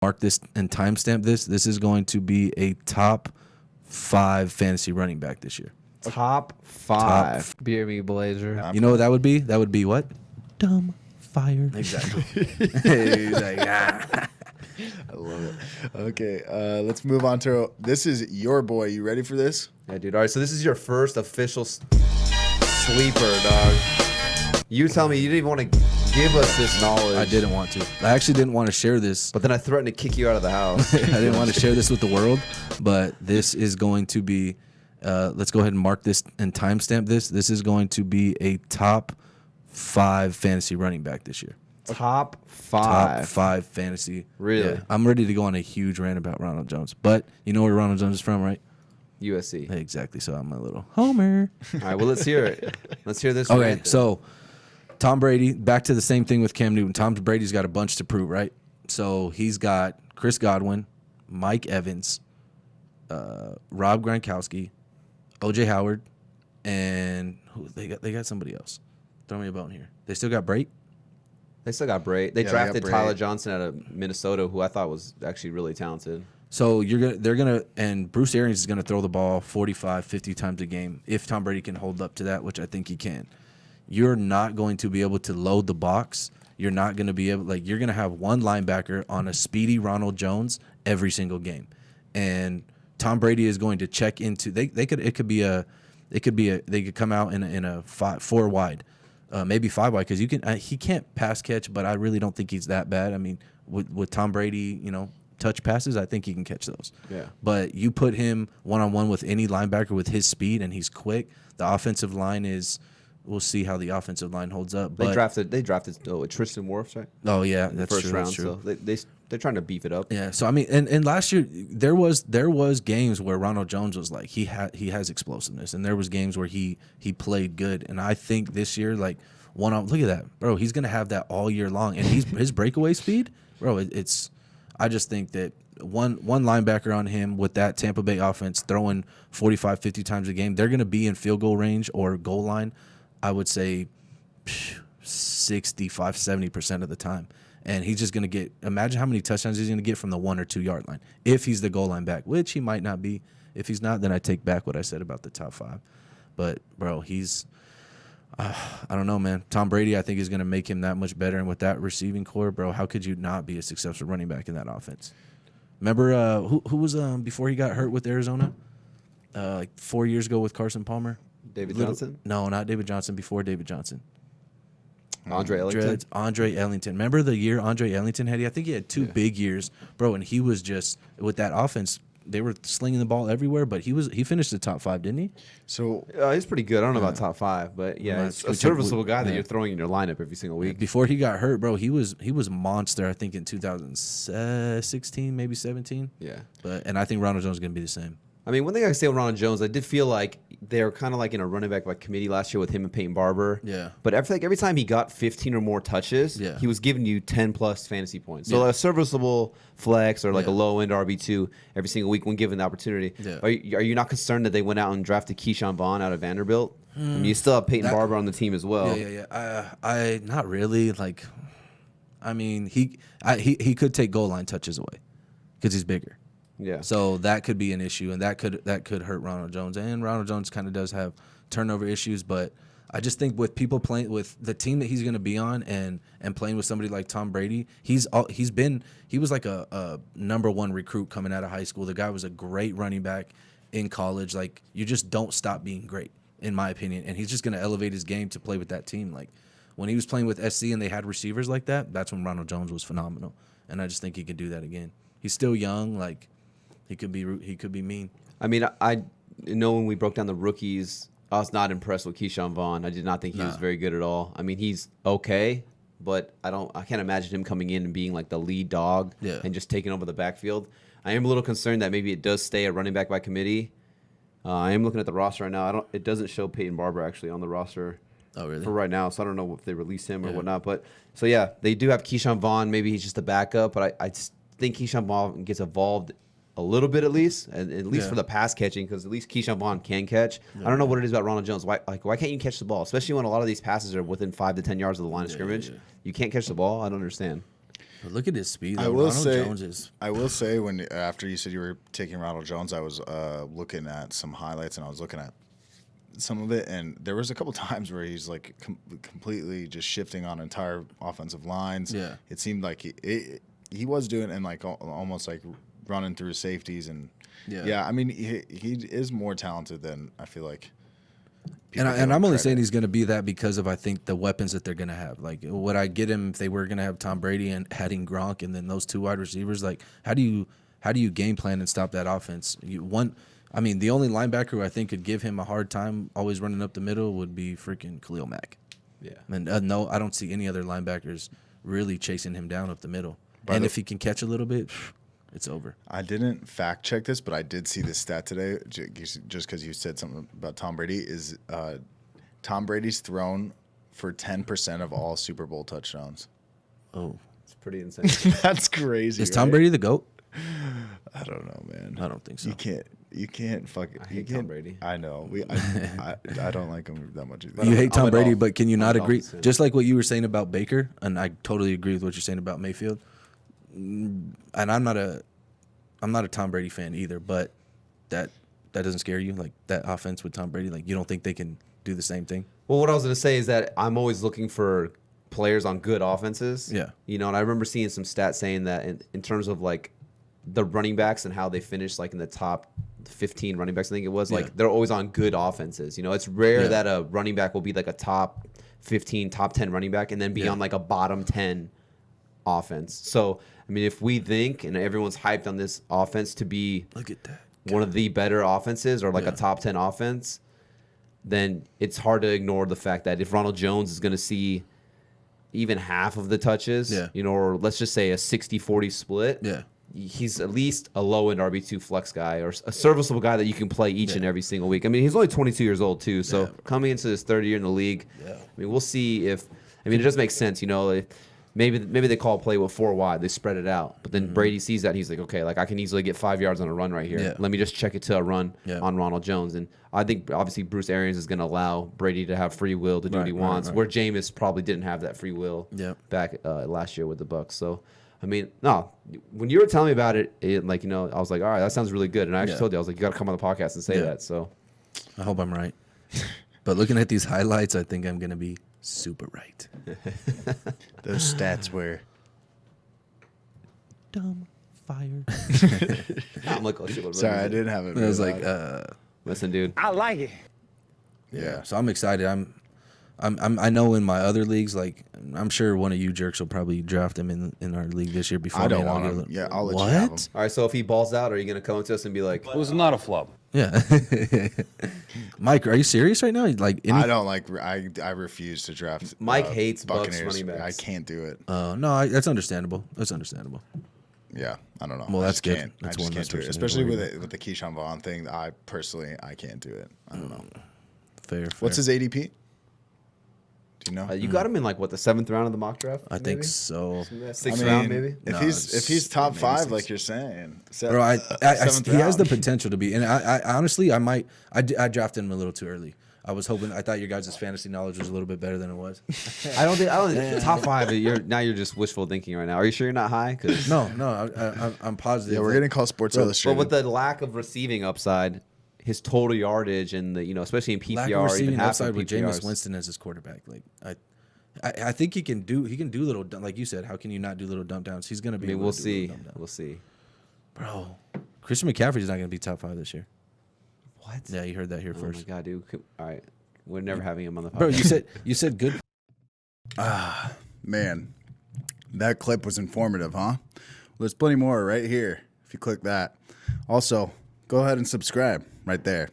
mark this and timestamp this. This is going to be a top 5 fantasy running back this year. Top 5. Beer me blazer. You know what that would be? That would be what? Dumb fire. Exactly. He's like, ah. I love it. Okay, let's move on to this is your boy. You ready for this? Yeah, dude. All right, so this is your first official sleeper, dog. You tell me you didn't even want to give us this knowledge. I didn't want to. I actually didn't want to share this. But then I threatened to kick you out of the house. I didn't want to share this with the world, but this is going to be, let's go ahead and mark this and timestamp this. This is going to be a top 5 fantasy running back this year. Top 5. Top 5 fantasy. Really? Yeah, I'm ready to go on a huge rant about Ronald Jones. But you know where Ronald Jones is from, right? USC. Exactly. So I'm a little homer. All right, well, let's hear it. Let's hear this. Okay, rant. so Tom Brady, back to the same thing with Cam Newton. Tom Brady's got a bunch to prove, right? So he's got Chris Godwin, Mike Evans, Rob Gronkowski, O.J. Howard, and who they got somebody else. Throw me a bone here. They still got Brate? They still got Brady. They Yeah, drafted they got Brady. Tyler Johnson out of Minnesota, who I thought was actually really talented. So and Bruce Arians is gonna throw the ball 45, 50 times a game if Tom Brady can hold up to that, which I think he can. You're not going to be able to load the box. You're not going to be able, you're going to have one linebacker on a speedy Ronald Jones every single game, and Tom Brady is going to check into. They could come out in a 4 wide, maybe 5 wide, because he can't pass catch, but I really don't think he's that bad. I mean, with Tom Brady, touch passes, I think he can catch those. Yeah. But you put him one-on-one with any linebacker with his speed, and he's quick. The offensive line is. We'll see how the offensive line holds up. They But drafted Tristan Wirfs, right? oh yeah, that's First true. round. That's true. So they're trying to beef it up. Yeah. So I mean, and last year there was games where Ronald Jones was like he has explosiveness, and there was games where he played good. And I think this year, look at that, bro. He's gonna have that all year long, and his breakaway speed, bro. It's. I just think that one linebacker on him with that Tampa Bay offense throwing 45, 50 times a game, they're gonna be in field goal range or goal line. I would say 65, 70% of the time. And he's just going to get – imagine how many touchdowns he's going to get from the 1 or 2 yard line if he's the goal line back, which he might not be. If he's not, then I take back what I said about the top 5. But, bro, he's I don't know, man. Tom Brady, I think, is going to make him that much better. And with that receiving core, bro, how could you not be a successful running back in that offense? Remember who was before he got hurt with Arizona? 4 years ago with Carson Palmer? David Johnson? No, not David Johnson. Before David Johnson. Andre Ellington? Andre Ellington. Remember the year Andre Ellington had? I think he had 2 big years, bro, and he was just, with that offense, they were slinging the ball everywhere, but he finished the top 5, didn't he? So He's pretty good. I don't know about top 5, but yeah, he's a serviceable guy that you're throwing in your lineup every single week. Before he got hurt, bro, he was a monster, I think, in 2016, maybe 17. Yeah. And I think Ronald Jones is going to be the same. I mean, one thing I can say with Ronald Jones, I did feel like they were kind of like in a running back by committee last year with him and Peyton Barber. Yeah. But I feel like every time he got 15 or more touches, he was giving you 10-plus fantasy points. So a serviceable flex or like a low-end RB2 every single week when given the opportunity. Yeah. Are you not concerned that they went out and drafted Keyshawn Vaughn out of Vanderbilt? I mean, you still have Peyton Barber on the team as well. Yeah. I not really. I mean, he could take goal line touches away because he's bigger. Yeah. So that could be an issue, and that could hurt Ronald Jones. And Ronald Jones kind of does have turnover issues, but I just think with people playing with the team that he's going to be on and playing with somebody like Tom Brady, he was like a number 1 recruit coming out of high school. The guy was a great running back in college. Like, you just don't stop being great, in my opinion. And he's just going to elevate his game to play with that team. Like, when he was playing with SC and they had receivers like that, that's when Ronald Jones was phenomenal. And I just think he could do that again. He's still young, like. He could be mean. I mean, I know when we broke down the rookies, I was not impressed with Keyshawn Vaughn. I did not think he was very good at all. I mean, he's okay, but I can't imagine him coming in and being like the lead dog and just taking over the backfield. I am a little concerned that maybe it does stay a running back by committee. I am looking at the roster right now. It doesn't show Peyton Barber actually on the roster. Oh, really? For right now, so I don't know if they release him or whatnot. But so yeah, they do have Keyshawn Vaughn. Maybe he's just a backup, but I just think Keyshawn Vaughn gets evolved a little bit at least for the pass catching, because at least Keyshawn Vaughn can catch. I don't know what it is about Ronald Jones. Why can't you catch the ball, especially when a lot of these passes are within 5 to 10 yards of the line of scrimmage? You can't catch the ball. I don't understand. But look at his speed. I Though. will Ronald say, Jones is. I will say when after you said you were taking Ronald Jones, I was looking at some highlights and I was looking at some of it, and there was a couple times where he's like completely just shifting on entire offensive lines. Yeah, it seemed like he was doing and like almost like running through safeties and yeah. I mean, he is more talented than I feel like. And I'm only saying he's going to be that because of I think the weapons that they're going to have. Like, would I get him if they were going to have Tom Brady and adding Gronk and then those two wide receivers? Like, how do you game plan and stop that offense? I mean, the only linebacker who I think could give him a hard time always running up the middle would be freaking Khalil Mack. Yeah. And no, I don't see any other linebackers really chasing him down up the middle. And if he can catch a little bit, it's over. I didn't fact check this, but I did see this stat today. Just because you said something about Tom Brady, is Tom Brady's thrown for 10% of all Super Bowl touchdowns. Oh, It's pretty insane. That's crazy. is Tom Brady the GOAT? I don't know, man. I don't think so. You can't fucking. I hate Tom Brady. I know. I don't like him that much either. You hate Tom I'm Brady, off. but can you not I'm agree? opposite. Just like what you were saying about Baker, and I totally agree with what you're saying about Mayfield. And I'm not a Tom Brady fan either, but that doesn't scare you, like that offense with Tom Brady. Like you don't think they can do the same thing? Well, what I was going to say is that I'm always looking for players on good offenses. Yeah. You know, and I remember seeing some stats saying that in terms of like the running backs and how they finish like in the top 15 running backs, I think it was, like they're always on good offenses. You know, it's rare that a running back will be like a top 15, top 10 running back and then be on like a bottom 10 offense. So, I mean, if we think and everyone's hyped on this offense to be Look at that. one of the better offenses or like a top 10 offense, then it's hard to ignore the fact that if Ronald Jones is going to see even half of the touches, you know, or let's just say a 60-40 split, he's at least a low-end RB2 flex guy or a serviceable guy that you can play each and every single week. I mean, he's only 22 years old too, so coming into his third year in the league, I mean, we'll see if – I mean, it does make sense, you know. Maybe they call a play with 4 wide. They spread it out. But then Brady sees that. And he's like, okay, like I can easily get 5 yards on a run right here. Yeah. Let me just check it to a run on Ronald Jones. And I think, obviously, Bruce Arians is going to allow Brady to have free will to do what he wants, where Jameis probably didn't have that free will back last year with the Bucks. So, I mean, no, when you were telling me about it, like, you know, I was like, all right, that sounds really good. And I actually told you, I was like, you got to come on the podcast and say that. So I hope I'm right. But looking at these highlights, I think I'm going to be super right. Those stats were Dumb fire. I'm like, oh, shit, what sorry, I didn't have it. It was really like, loud. listen, dude. I like it. Yeah. So I'm excited. I know in my other leagues, like I'm sure one of you jerks will probably draft him in our league this year before I don't me, and want I'll him. get Yeah, I'll let you have him. All right, so if he balls out, are you going to come up to us and be like, It was not a flub. Yeah. Mike, are you serious right now? Like I don't like. I refuse to draft. Mike hates Bucks Buccaneers. running backs. I can't do it. no, that's understandable. That's understandable. Yeah, I don't know. Well, I that's just good. Can't. That's I just one can't less do it. person to Especially worry with the Keyshawn Vaughn thing. I can't do it. I don't know. Fair. What's his ADP? Do you know? you got him in like what, the 7th round of the mock draft? I think so. 6th round, maybe. If No, he's top maybe 5, six. like you're saying, Bro, he has the round. potential to be, and I honestly, I drafted him a little too early. I thought your guys' fantasy knowledge was a little bit better than it was. I don't think top 5. You're just wishful thinking right now. Are you sure you're not high? No, I'm positive. Yeah, we're getting called Sports But Illustrated. with the lack of receiving upside, his total yardage and the, you know, especially in PPR, lack of even receiving half upside of with PPRs. Jameis Winston as his quarterback. Like I think he can do little, like you said. How can you not do little dump downs? He's gonna be. I mean, able we'll to do little see. dump downs. We'll see. Bro, Christian McCaffrey's not gonna be top 5 this year. What? Yeah, you heard that here Oh first. my god, dude. All right, we're never having him on the podcast. Bro, you said good. Man, that clip was informative, huh? Well, there's plenty more right here if you click that. Also, go ahead and subscribe right there.